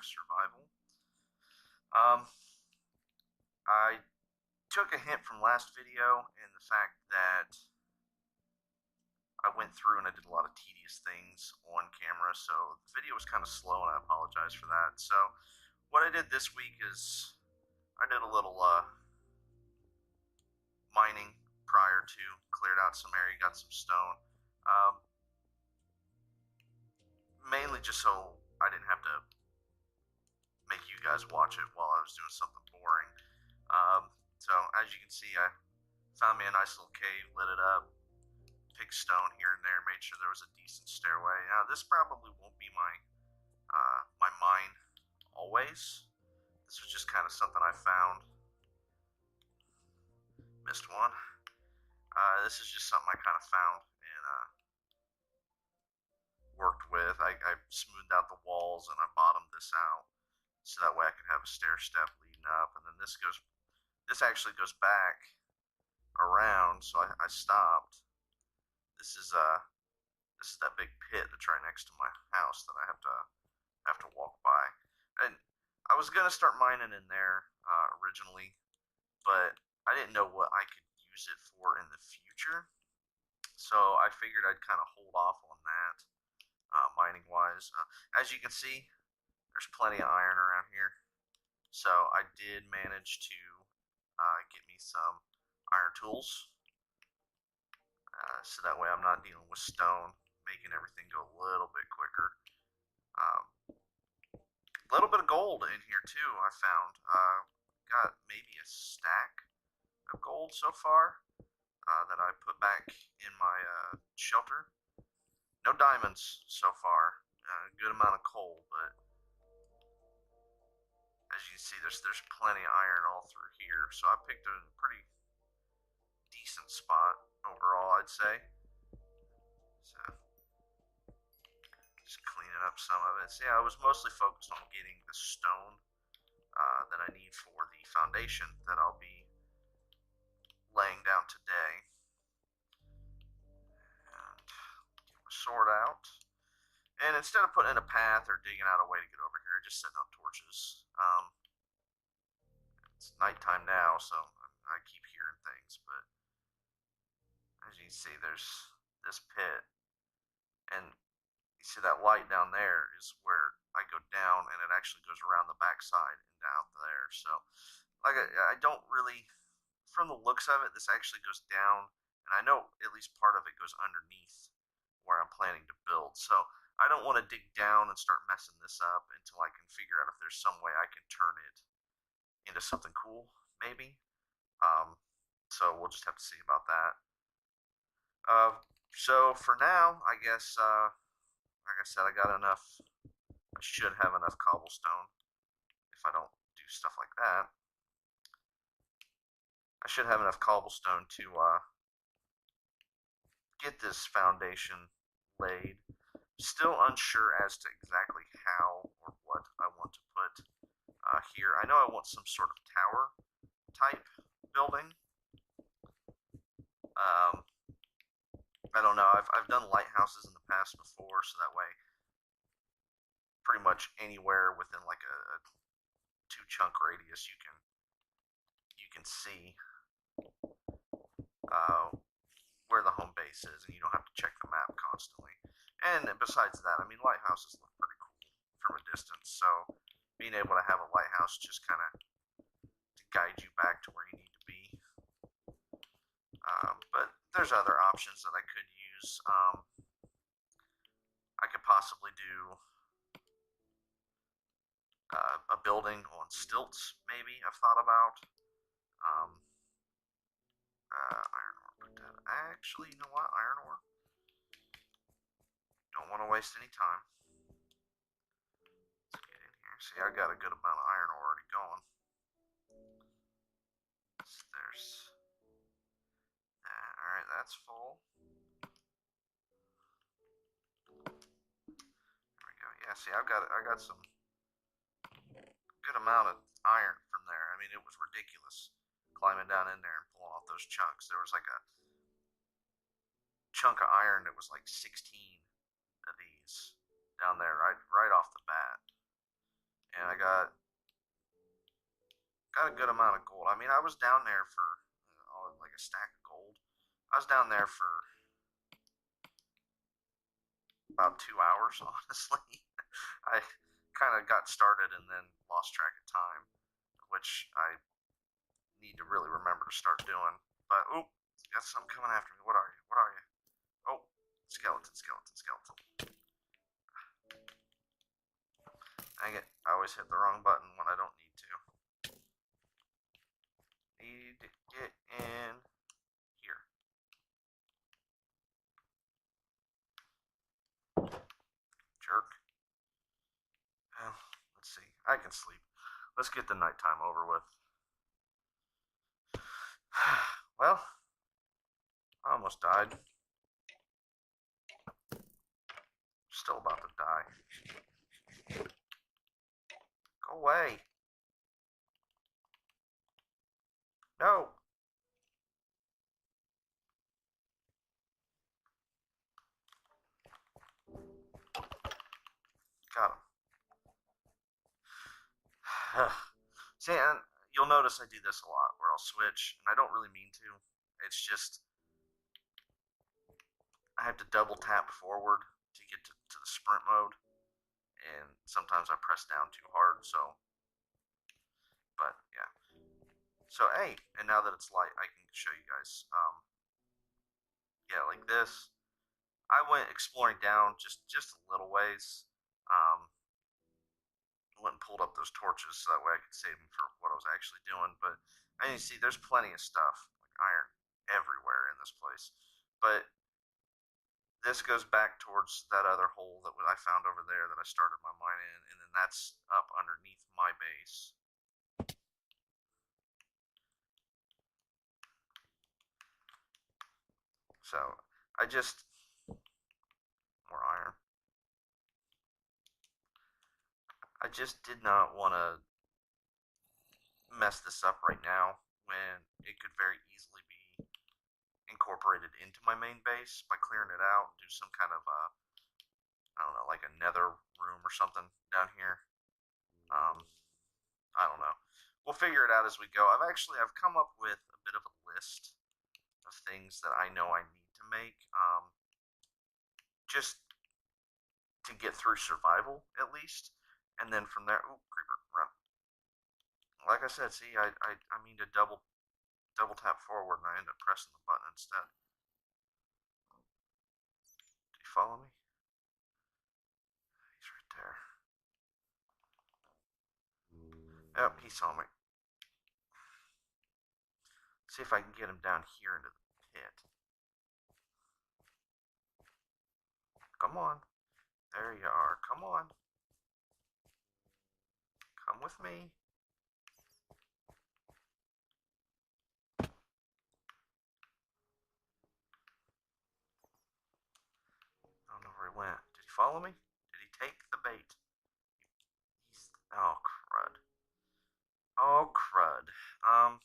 Minecraft survival. Um, I took a hint from last video in the fact that I went through and I did a lot of tedious things on camera, so the video was kind of slow and I apologize for that. So what I did this week is I did a little mining prior to, cleared out some area, got some stone. Mainly just so I didn't have to make you guys watch it while I was doing something boring. So as you can see, I found me a nice little cave, lit it up, picked stone here and there, made sure there was a decent stairway. Now this probably won't be my mine always. This was just kind of something I found. Missed one. This is just something I kind of found and worked with. I smoothed out the walls and I bottomed this out so that way I could have a stair step leading up, and then this actually goes back around, so I stopped. This is that big pit that's right next to my house that I have to walk by. And I was gonna start mining in there originally, but I didn't know what I could use it for in the future, so I figured I'd kind of hold off on that mining wise. As you can see, there's plenty of iron around here, so I did manage to get me some iron tools, so that way I'm not dealing with stone, making everything go a little bit quicker. A little bit of gold in here too, I found. Got maybe a stack of gold so far that I put back in my shelter. No diamonds so far. A good amount of coal, but as you can see, there's plenty of iron all through here. So I picked a pretty decent spot overall, I'd say. So just cleaning up some of it. So yeah, I was mostly focused on getting the stone that I need for the foundation that I'll be laying down today. And get my sword out. And instead of putting in a path or digging out a way to get over here, I just set out torches. It's nighttime now, so I keep hearing things, but as you can see, there's this pit, and you see that light down there is where I go down, and it actually goes around the backside and down there. So, like, I don't really, from the looks of it, this actually goes down, and I know at least part of it goes underneath where I'm planning to build. So I don't want to dig down and start messing this up until I can figure out if there's some way I can turn it into something cool, maybe. So we'll just have to see about that. So for now, I guess, like I said, I got enough. I should have enough cobblestone if I don't do stuff like that. I should have enough cobblestone to get this foundation laid. Still unsure as to exactly how or what I want to put here. I know I want some sort of tower type building. I don't know. I've done lighthouses in the past before, so that way, pretty much anywhere within like a 2 chunk radius, you can see where the home base is, and you don't have to check the map constantly. And besides that, I mean, lighthouses look pretty cool from a distance, so being able to have a lighthouse just kind of to guide you back to where you need to be. But there's other options that I could use. I could possibly do a building on stilts, maybe, I've thought about. Iron ore, put that. Actually, you know what? Iron ore. Don't want to waste any time. Let's get in here. See, I got a good amount of iron ore already going. So there's that. Alright, that's full. There we go. Yeah, see, I got some good amount of iron from there. I mean, it was ridiculous climbing down in there and pulling off those chunks. There was like a chunk of iron that was like 16 of these down there right off the bat. got a good amount of gold. I mean, I was down there for like a stack of gold. I was down there for about 2 hours, honestly. I kind of got started and then lost track of time, which I need to really remember to start doing. But oh, got something coming after me. What are you? What are you? Oh, skeleton, skeleton, skeleton. Dang it! I always hit the wrong button when I don't need to. Need to get in here. Jerk. Well, let's see. I can sleep. Let's get the nighttime over with. Well, I almost died. Still about to die. Go away. No. Got him. See, and you'll notice I do this a lot, where I'll switch, and I don't really mean to. It's just I have to double tap forward to get to the sprint mode, and sometimes I press down too hard. So, but yeah. So hey, and now that it's light, I can show you guys. Yeah, like this. I went exploring down just a little ways. Um, went and pulled up those torches so that way I could save them for what I was actually doing. But I you see, there's plenty of stuff like iron everywhere in this place. But this goes back towards that other hole that I found over there that I started my mine in, and then that's up underneath my base. So I just more iron. I just did not want to mess this up right now when it could very easily be incorporated into my main base by clearing it out, do some kind of I don't know, like a nether room or something down here. Um, I don't know. We'll figure it out as we go. I've come up with a bit of a list of things that I know I need to make, just to get through survival at least, and then from there, ooh, creeper, run. Like I said, see, I mean to double tap forward, and I end up pressing the button instead. Do you follow me? He's right there. Yep, he saw me. See if I can get him down here into the pit. Come on. There you are. Come on. Come with me. I don't know where he went. Did he follow me? Did he take the bait? Oh, crud. Oh, crud. Dang.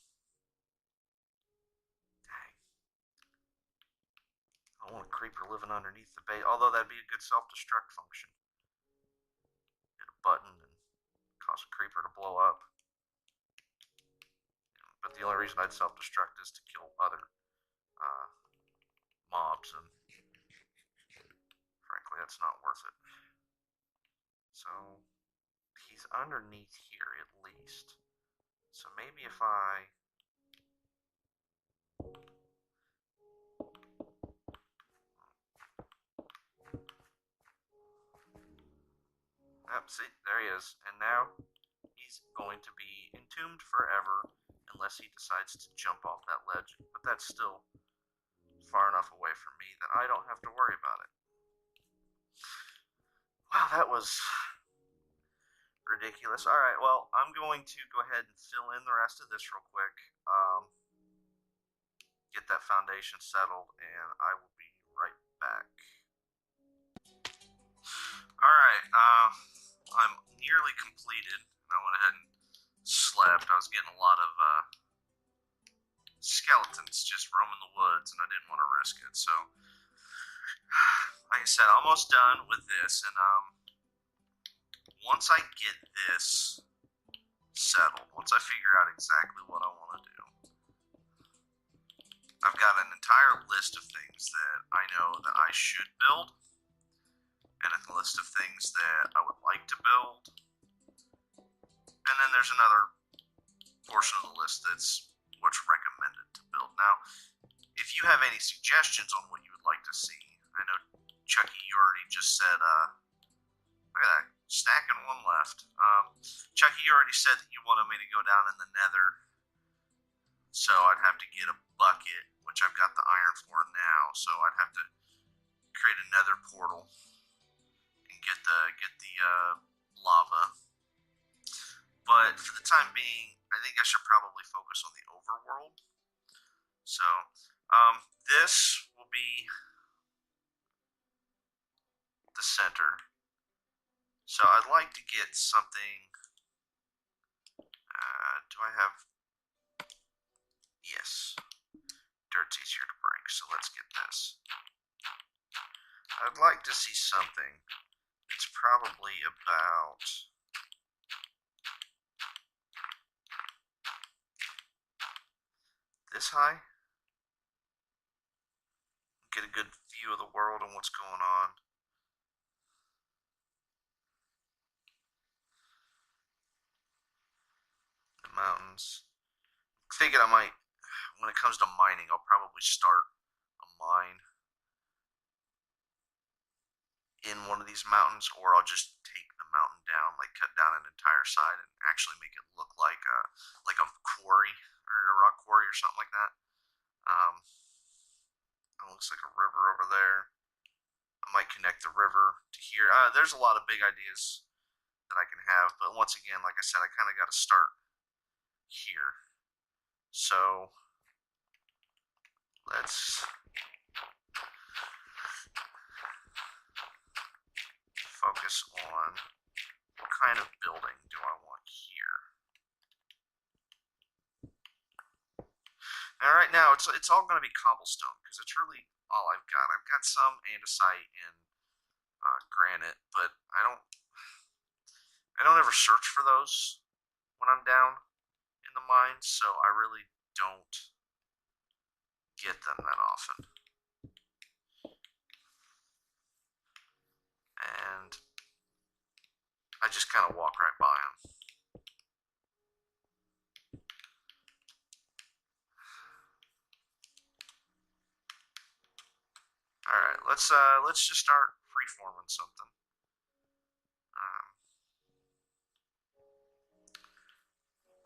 I don't want a creeper living underneath the bait, although that'd be a good self-destruct function. Hit a button and cause a creeper to blow up. But the only reason I'd self-destruct is to kill other mobs, and frankly, that's not worth it. So, he's underneath here at least. So maybe if I... see, there he is. And now he's going to be entombed forever unless he decides to jump off that ledge. But that's still far enough away from me that I don't have to worry about it. Wow, that was ridiculous. Alright, well, I'm going to go ahead and fill in the rest of this real quick. Get that foundation settled, and I will be right back. Alright, I'm nearly completed. I went ahead and slept. I was getting a lot of skeletons just roaming the woods, and I didn't want to risk it. So, like I said, almost done with this, and once I get this settled, once I figure out exactly what I want to do, I've got an entire list of things that I know that I should build, and a list of things that I would like to build, and then there's another portion of the list that's what's recommended to build. Now, if you have any suggestions on what you would like to see, I know Chucky, you already just said, look at that, stacking one left. Chucky, you already said that you wanted me to go down in the nether, so I'd have to get a bucket, which I've got the iron for now, so I'd have to create a nether portal and get the lava. But for the time being, I think I should probably focus on the overworld. So, this will be the center. So I'd like to get something. Do I have? Yes. Dirt's easier to break, so let's get this. I'd like to see something that's probably about this high. Get a good view of the world and what's going on. The mountains. I'm thinking I might, when it comes to mining, I'll probably start a mine in one of these mountains, or I'll just take the mountain down, like cut down an entire side and actually make it look like a quarry or a rock quarry or something like that. It looks like a river over there. I might connect the river to here. There's a lot of big ideas that I can have, but once again, like I said, I kind of got to start here. So let's focus on what kind of building do I want here. And right now, it's all going to be cobblestone because it's really all I've got. I've got some andesite and granite, but I don't ever search for those when I'm down in the mines, so I really don't get them that often. And I just kind of walk right by them. All right, let's just start freeforming something.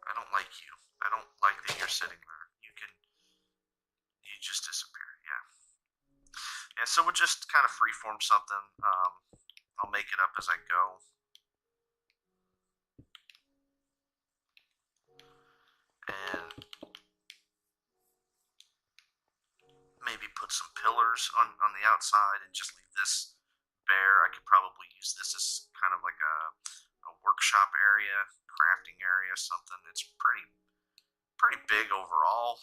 I don't like you. I don't like that you're sitting there. You just disappear. Yeah. Yeah. So we'll just kind of freeform something. I'll make it up as I go. And maybe put some pillars on the outside and just leave this bare. I could probably use this as kind of like a workshop area, crafting area, something. It's pretty big overall.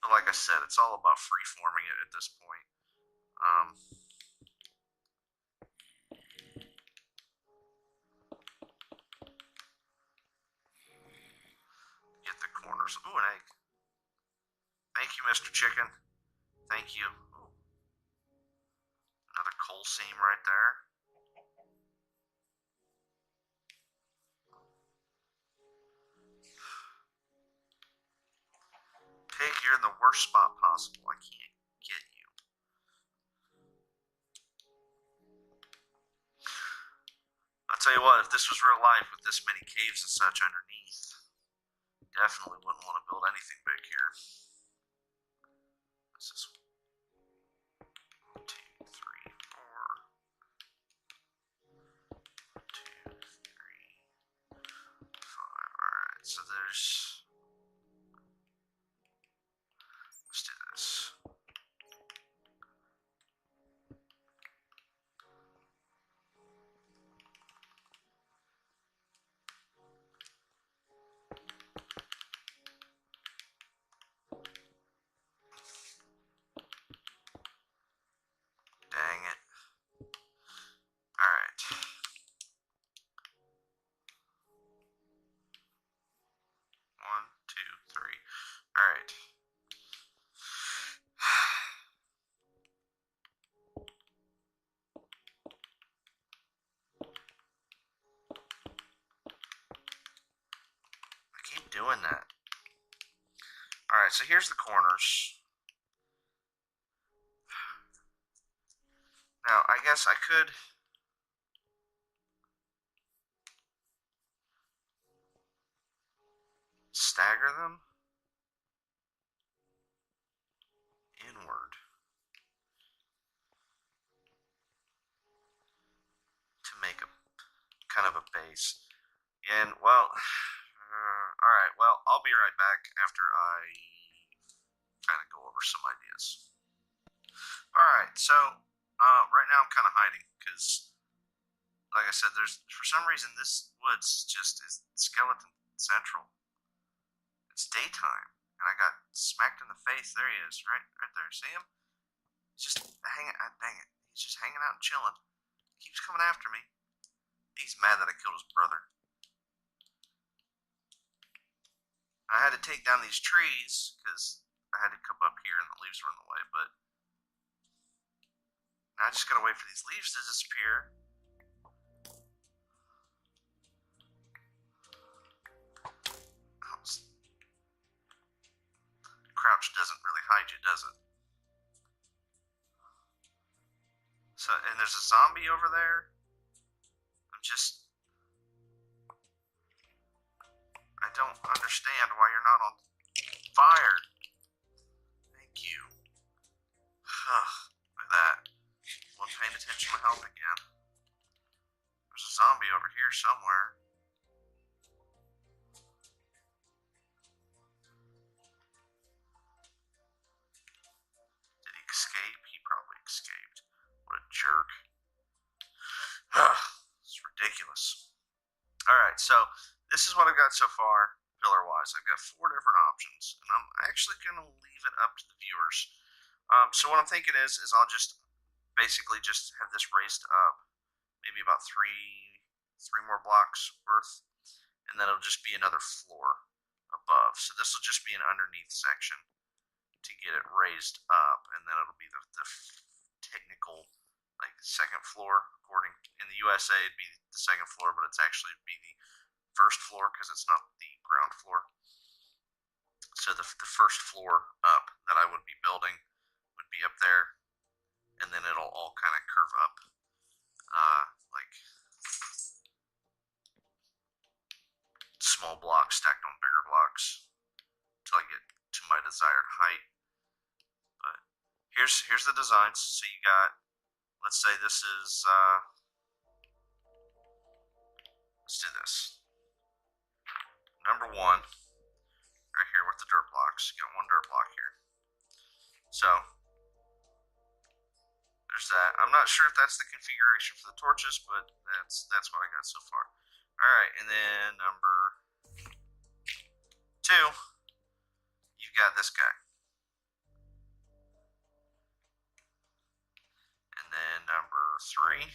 But like I said, it's all about freeforming it at this point. Get the corners. Ooh, an egg. Thank you, Mr. Chicken. Thank you. Ooh. Another coal seam right there. Pig, you're in the worst spot possible. I can't get you. I'll tell you what, if this was real life with this many caves and such underneath, definitely wouldn't want to build anything big here. This is 1, 2, 3, 4. 1, 2, 3, 5. Alright, so there's. Let's do this. doing that. Alright, so here's the corners. Now, I guess I could stagger them inward to make a kind of a base. And, well, alright, well, I'll be right back after I kind of go over some ideas. Alright, so right now I'm kind of hiding because, like I said, there's for some reason this woods just is skeleton central. It's daytime, and I got smacked in the face. There he is, right there. See him? He's just hanging. Dang it! He's just hanging out and chilling. Keeps coming after me. He's mad that I killed his brother. I had to take down these trees because I had to come up here and the leaves were in the way, but now I just gotta wait for these leaves to disappear. Crouch doesn't really hide you, does it? So, and there's a zombie over there. I don't understand why you're not on fire. Thank you. Look at that. Wasn't paying attention to my health again. There's a zombie over here somewhere. Did he escape? He probably escaped. What a jerk. It's ridiculous. Alright, so this is what I've got so far, pillar-wise. I've got 4 different options, and I'm actually going to leave it up to the viewers. So what I'm thinking is I'll just basically just have this raised up, maybe about three more blocks worth, and then it'll just be another floor above. So this will just be an underneath section to get it raised up, and then it'll be the technical, like, second floor. According in the USA, it'd be the second floor, but it's actually be the first floor because it's not the ground floor. So the first floor up that I would be building would be up there, and then it'll all kind of curve up, like small blocks stacked on bigger blocks until I get to my desired height. But here's the designs. So you got, let's say this is let's do this. Number 1, right here with the dirt blocks. You got 1 dirt block here. So there's that. I'm not sure if that's the configuration for the torches, but that's what I got so far. Alright, and then number 2, you've got this guy. And then number 3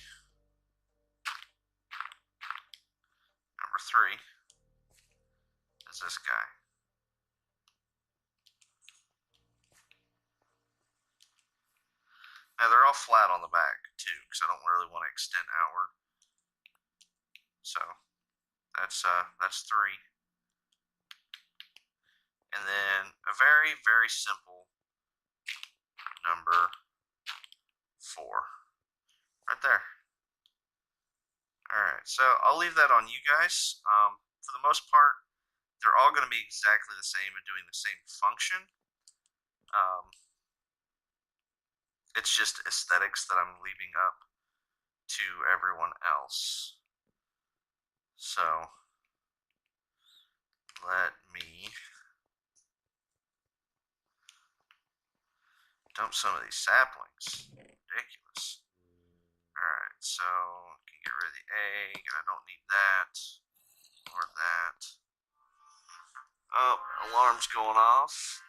is this guy. Now they're all flat on the back too, because I don't really want to extend outward. So that's 3. And then a very, very simple number 4. Right there. Alright, so I'll leave that on you guys. For the most part, they're all going to be exactly the same and doing the same function. It's just aesthetics that I'm leaving up to everyone else. So let me dump some of these saplings. Ridiculous. Alright, so I can get rid of the egg. I don't need that or that. Oh, alarm's going off.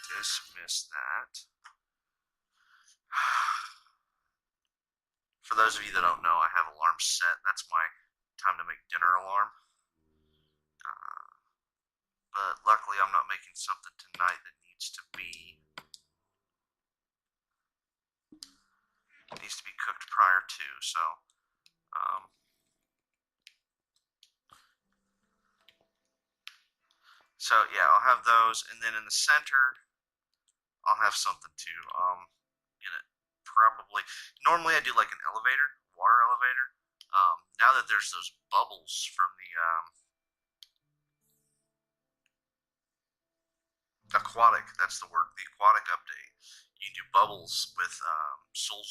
Dismiss that. For those of you that don't know, I have alarms set. That's my time to make dinner alarm. But luckily I'm not making something tonight that needs to be cooked prior to, so So yeah, I'll have those, and then in the center, I'll have something too. In it probably. Normally I do like an elevator, water elevator. Now that there's those bubbles from the aquatic, that's the word, the aquatic update. You can do bubbles with soul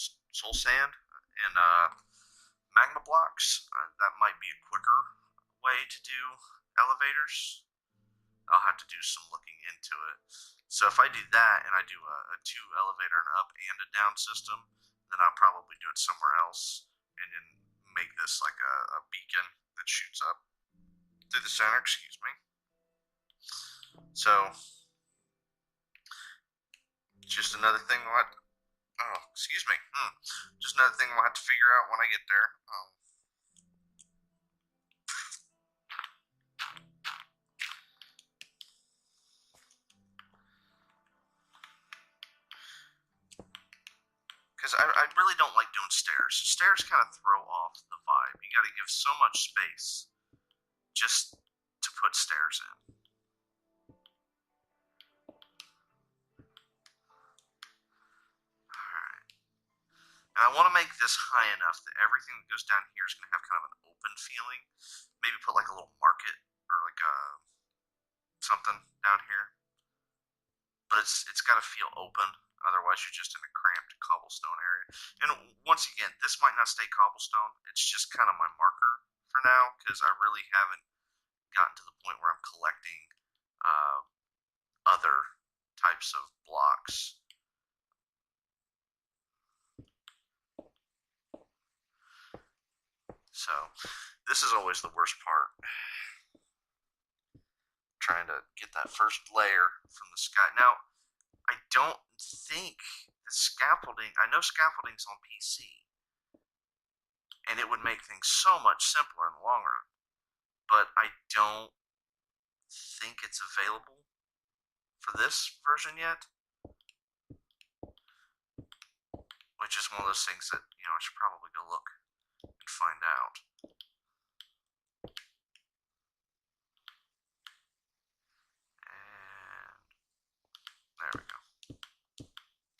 sand and magma blocks. That might be a quicker way to do elevators. I'll have to do some looking into it. So if I do that and I do a two elevator and up and a down system, then I'll probably do it somewhere else and then make this like a beacon that shoots up through the center. Excuse me. So just another thing we'll have to, oh, excuse me. Just another thing we'll have to figure out when I get there. Because I really don't like doing stairs. Stairs kind of throw off the vibe. You got to give so much space just to put stairs in. Alright. And I want to make this high enough that everything that goes down here is going to have kind of an open feeling. Maybe put like a little market or like something down here. But it's got to feel open. Otherwise, you're just in a cramped cobblestone area. And once again, this might not stay cobblestone. It's just kind of my marker for now because I really haven't gotten to the point where I'm collecting uh, other types of blocks. So this is always the worst part. Trying to get that first layer from the sky. Now, I don't think the scaffolding, I know scaffolding's on PC, and it would make things so much simpler in the long run, but I don't think it's available for this version yet, which is one of those things that, I should probably go look and find out. And there we go.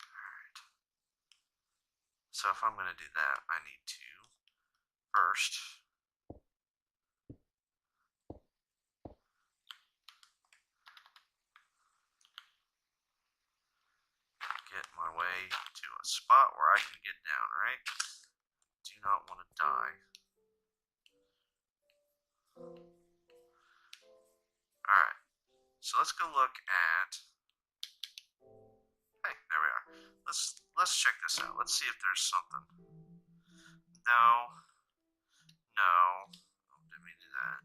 Alright. So if I'm going to do that, I need to first get my way to a spot where I can get down, right? Do not want to die. Alright, so let's go look at, hey, there we are. Let's check this out. Let's see if there's something. No, didn't mean to do that.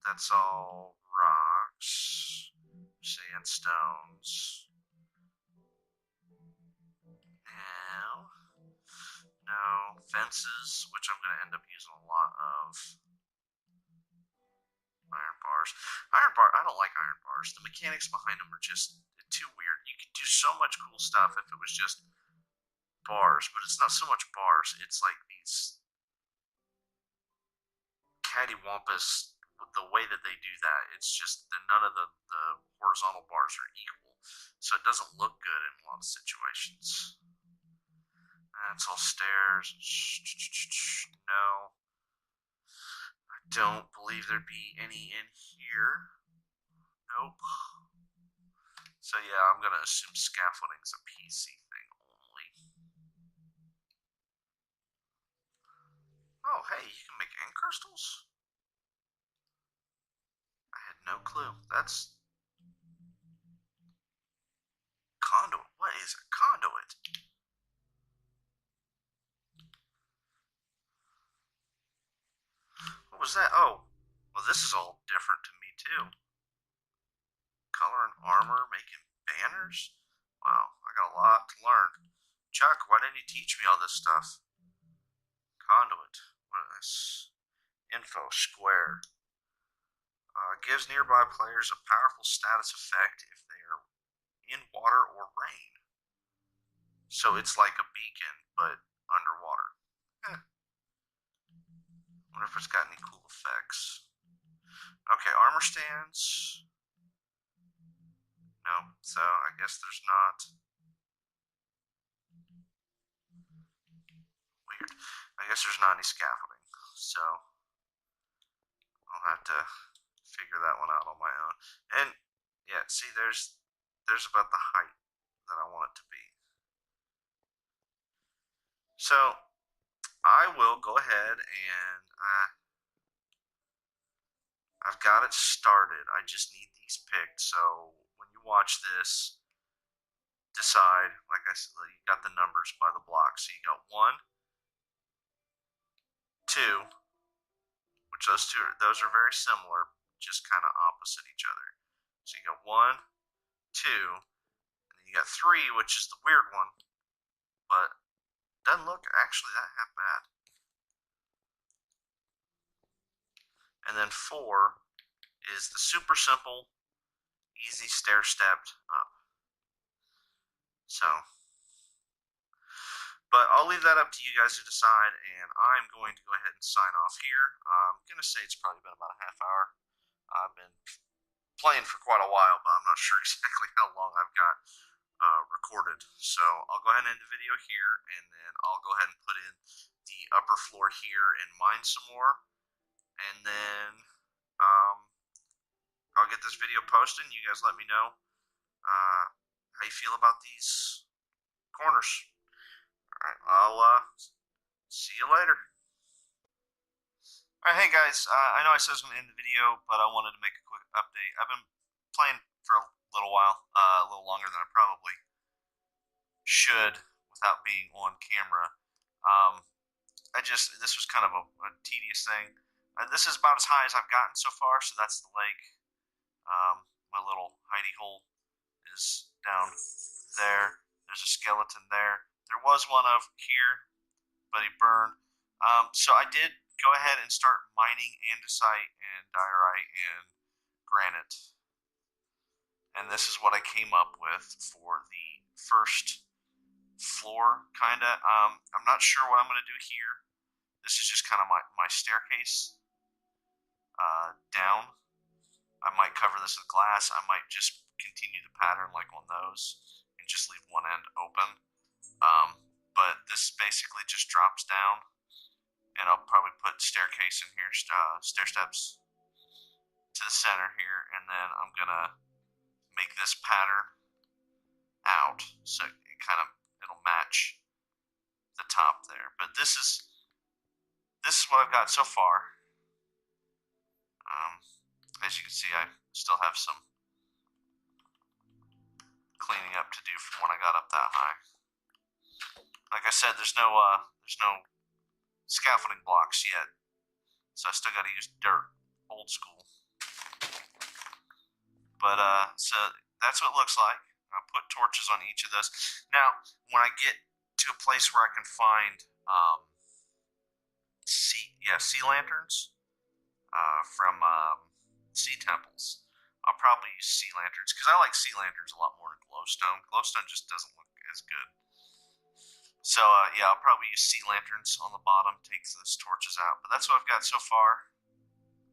That's all rocks, sandstones. No, fences, which I'm going to end up using a lot of. Iron bars. I don't like iron bars. The mechanics behind them are just too weird. You could do so much cool stuff if it was just bars, but it's not so much bars. It's like these cattywampus. The way that they do that, it's just that none of the horizontal bars are equal, so it doesn't look good in a lot of situations. That's all stairs. No. I don't believe there'd be any in here. Nope. So yeah, I'm gonna assume scaffolding's a PC thing only. Oh, hey, you can make end crystals? I had no clue. That's conduit. What is a conduit? What was that? Oh, well, this is all different to me too. Color and armor, making banners? Wow, I got a lot to learn. Chuck, why didn't you teach me all this stuff? Conduit. What is this? Info. Square. Gives nearby players a powerful status effect if they are in water or rain. So it's like a beacon, but underwater. Eh. Wonder if it's got any cool effects. Okay, armor stands. So I guess there's not. Weird. I guess there's not any scaffolding. So I'll have to figure that one out on my own. And yeah, see, there's about the height that I want it to be. So I will go ahead and I've got it started. I just need these picked. So when you watch this, decide, like I said, you got the numbers by the block. So you got 1, 2, which those are very similar, just kind of opposite each other. So you got 1, 2, and then you got 3, which is the weird one, but doesn't look actually that half bad. And then 4 is the super simple, easy stair stepped up. So, but I'll leave that up to you guys to decide, and I'm going to go ahead and sign off here. I'm going to say it's probably been about a half hour. I've been playing for quite a while, but I'm not sure exactly how long I've got recorded. So I'll go ahead and end the video here, and then I'll go ahead and put in the upper floor here and mine some more, and then I'll get this video posted, and you guys let me know how you feel about these corners. Alright, I'll see you later. Alright, hey guys, I know I said I was going to end the video, but I wanted to make a quick update. I've been playing for a little while, a little longer than I probably should without being on camera. This was kind of a tedious thing. This is about as high as I've gotten so far, so that's the lake. My little hidey hole is down there. There's a skeleton there. There was one over here, but he burned. So I did go ahead and start mining andesite and diorite and granite. And this is what I came up with for the first floor, kind of. I'm not sure what I'm going to do here. This is just kind of my staircase down. I might cover this with glass. I might just continue the pattern like on those and just leave one end open. But this basically just drops down, and I'll probably put staircase in here, stair steps to the center here, and then I'm gonna make this pattern out so it'll match the top there. But this is what I've got so far. As you can see, I still have some cleaning up to do from when I got up that high. Like I said, there's no scaffolding blocks yet, so I still got to use dirt, old school. But so that's what it looks like. I put torches on each of those. Now, when I get to a place where I can find sea lanterns from sea temples, I'll probably use sea lanterns because I like sea lanterns a lot more than glowstone. Glowstone just doesn't look as good. So yeah, I'll probably use sea lanterns on the bottom, take those torches out. But that's what I've got so far.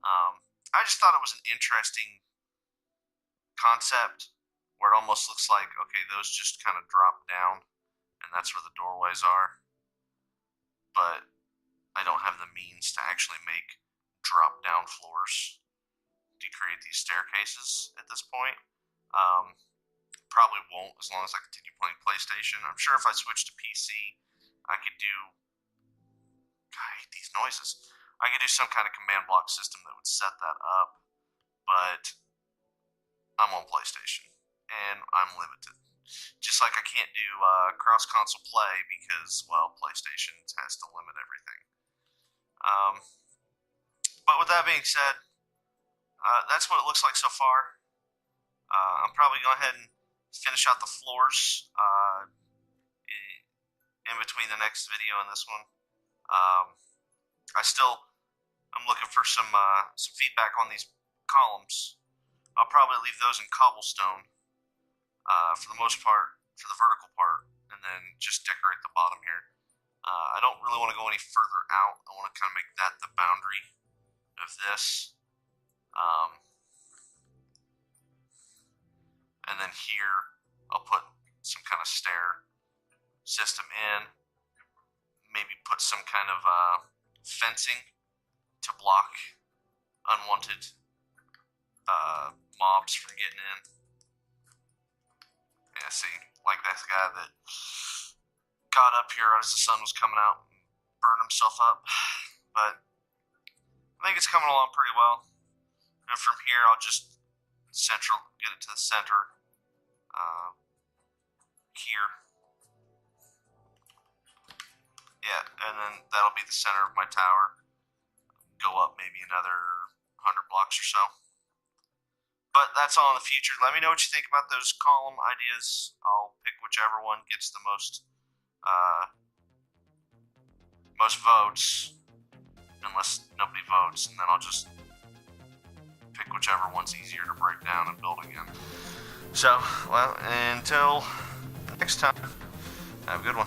I just thought it was an interesting concept where it almost looks like, okay, those just kind of drop down and that's where the doorways are. But I don't have the means to actually make drop down floors to create these staircases at this point. Probably won't as long as I continue playing PlayStation. I'm sure if I switch to PC, I could do. God, I hate these noises. I could do some kind of command block system that would set that up, but I'm on PlayStation and I'm limited. Just like I can't do cross console play because, well, PlayStation has to limit everything. But with that being said, that's what it looks like so far. I'm probably going to go ahead and finish out the floors in between the next video and this one. I'm looking for some feedback on these columns. I'll probably leave those in cobblestone for the most part, for the vertical part, and then just decorate the bottom here. I don't really want to go any further out. I want to kind of make that the boundary of this. And then here, I'll put some kind of stair system in. Maybe put some kind of fencing to block unwanted mobs from getting in. Yeah, see, like that guy that got up here as the sun was coming out and burned himself up. But I think it's coming along pretty well. And from here, I'll just get it to the center here. Yeah, and then that'll be the center of my tower. Go up maybe another 100 blocks or so. But that's all in the future. Let me know what you think about those column ideas. I'll pick whichever one gets the most votes, unless nobody votes, and then I'll just pick whichever one's easier to break down and build again. So, well, until next time, have a good one.